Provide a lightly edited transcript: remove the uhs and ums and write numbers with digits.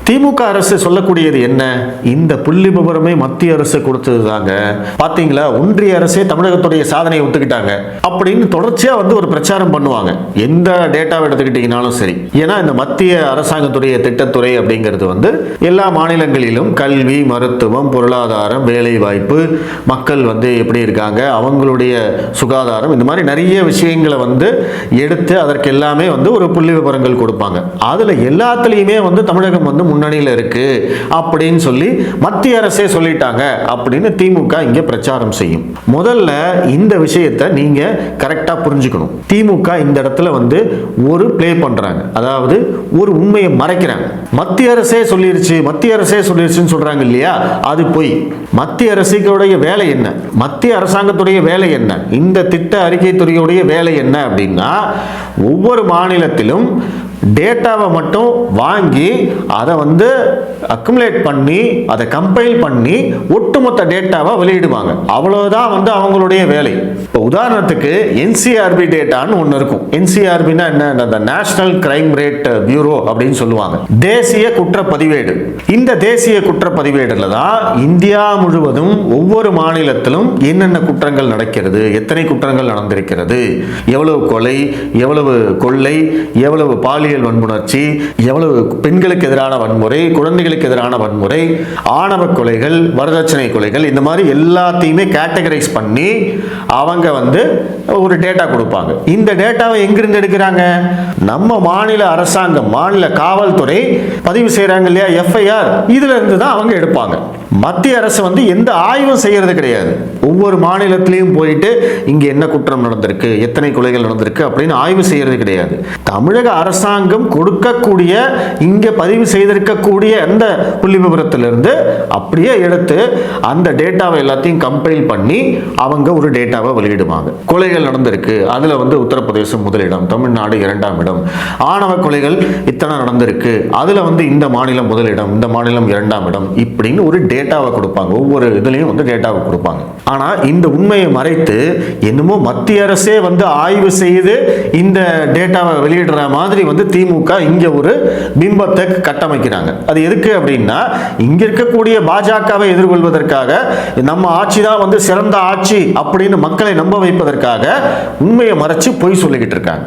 திமுக அரசு சொல்லக்கூடியது என்ன? இந்த புள்ளி விவரமே மத்திய அரசு கொடுத்தது தாங்க. பாத்தீங்களா, ஒன்றிய அரசே தமிழகத்துடைய சாதனையை ஒத்துக்கிட்டாங்க அப்படின்னு தொடர்ச்சியா ஒரு பிரச்சாரம் பண்ணுவாங்க. எந்த டேட்டாவை எடுத்துக்கிட்டீங்கன்னாலும் சரி. ஏன்னா இந்த மத்திய அரசாங்கத்துடைய திட்டத்துறை அப்படிங்கிறது எல்லா மாநிலங்களிலும் கல்வி, மருத்துவம், பொருளாதாரம், வேலை வாய்ப்பு, மக்கள் எப்படி இருக்காங்க, அவங்களுடைய சுகாதாரம், இந்த மாதிரி நிறைய விஷயங்களை எடுத்து அதற்கு எல்லாமே ஒரு புள்ளி விவரங்கள் கொடுப்பாங்க. அதுல எல்லாத்துலயுமே தமிழகம் முன்னணியில் இருக்கு அப்படின்னு சொல்லி மத்திய அரசே சொல்லிட்டாங்க அப்படின்னு திமுக இங்க பிரச்சாரம் செய்யும். முதல்ல இந்த விஷயத்தை நீங்க கரெக்டா புரிஞ்சுக்கணும். திமுக இந்த இடத்துல ஒரு ப்ளே பண்றாங்க, அதாவது ஒரு உண்மையை மறைக்கிறாங்க. மத்திய அரசே சொல்லிருச்சு, மத்திய அரசே சொல்லிருச்சுன்னு சொல்றாங்க இல்லையா, அது போய் மத்திய அரசுடைய வேலை என்ன, மத்திய அரசாங்கத்துடைய வேலை என்ன, இந்த திட்ட அறிக்கை துறையுடைய வேலை என்ன அப்படின்னா, ஒவ்வொரு மாநிலத்திலும் டேட்டாவை மட்டும் வாங்கி அதை அக்குமுலேட் பண்ணி அதை கம்பைல் பண்ணி ஒட்டுமொத்த டேட்டாவை வெளியிடுவாங்க. அவ்வளவுதான் அவங்களுடைய வேலை. இப்போ உதாரணத்துக்கு NCRB டேட்டான்னு ஒன்று இருக்கும். NCRBனா என்ன? நேஷனல் கிரைம் ரேட் பியூரோ அப்படின்னு சொல்லுவாங்க. தேசிய குற்றப்பதிவேடு. இந்த தேசிய குற்றப்பதிவேடுல தான் இந்தியா முழுவதும் ஒவ்வொரு மாநிலத்திலும் என்னென்ன குற்றங்கள் நடக்கிறது, எத்தனை குற்றங்கள் நடந்திருக்கிறது, எவ்வளவு கொலை, எவ்வளவு கொள்ளை, எவ்வளவு பாலியல் வன்புணர்ச்சி, எவ்வளவு பெண்களுக்கு எதிரான வன்முறை, குழந்தைகளுக்கு எதிரான வன்முறை, ஆணவ கொலைகள், வரதட்சணை கொலைகள், இந்த மாதிரி எல்லாத்தையுமே கேட்டகரைஸ் பண்ணி அவங்க ஒரு டேட்டா கொடுப்பாங்க. இந்த டேட்டாவை எங்கிருந்து எடுக்கிறாங்க? நம்ம மாநில அரசாங்கம், மாநில காவல்துறை பதிவு செய்யறாங்க இல்லையா, FIR, இதுல இருந்து தான் அவங்க எடுப்பாங்க. மத்திய அரசு எந்த ஆய்வும் செய்யறது கிடையாது. ஒவ்வொரு மாநிலத்திலையும் போயிட்டு இங்க என்ன குற்றம் நடந்திருக்கு, எத்தனை கொலைகள் நடந்திருக்கு அப்படின்னு ஆய்வு செய்யறது கிடையாது. தமிழக அரசாங்கம் கொடுக்கக்கூடிய, இங்க பதிவு செய்திருக்கக்கூடிய அந்த புள்ளி விவரத்திலிருந்து அப்படியே எடுத்து அந்த டேட்டாவை எல்லாத்தையும் கம்பைல் பண்ணி அவங்க ஒரு டேட்டாவை வெளியிடுவாங்க. கொலைகள் நடந்திருக்கு, அதுல உத்தரப்பிரதேசம் முதலிடம், தமிழ்நாடு 2ஆம் இடம். ஆணவ கொலைகள் இத்தனை நடந்திருக்கு, அதுல இந்த மாநிலம் முதலிடம், இந்த மாநிலம் 2ஆம் இடம், இப்படின்னு ஒரு டேட்டாவை கொடுப்பாங்க. ஒவ்வொரு இதுலயும் டேட்டாவை கொடுப்பாங்க. ஆனா இந்த உண்மையை மறைத்து என்னமோ மத்திய அரசே ஆய்வு செய்து இந்த டேட்டாவை வெளியிடுற மாதிரி திமுக இங்க ஒரு பிம்பத்தை கட்டமைக்கிறாங்க. அது எதுக்கு அப்படின்னா, இங்க இருக்கக்கூடிய பாஜகவை எதிர்கொள்வதற்காக, நம்ம ஆட்சி தான் சிறந்த ஆட்சி அப்படின்னு மக்களை நம்ப வைப்பதற்காக உண்மையை மறைச்சு பொய் சொல்லிக்கிட்டு இருக்காங்க.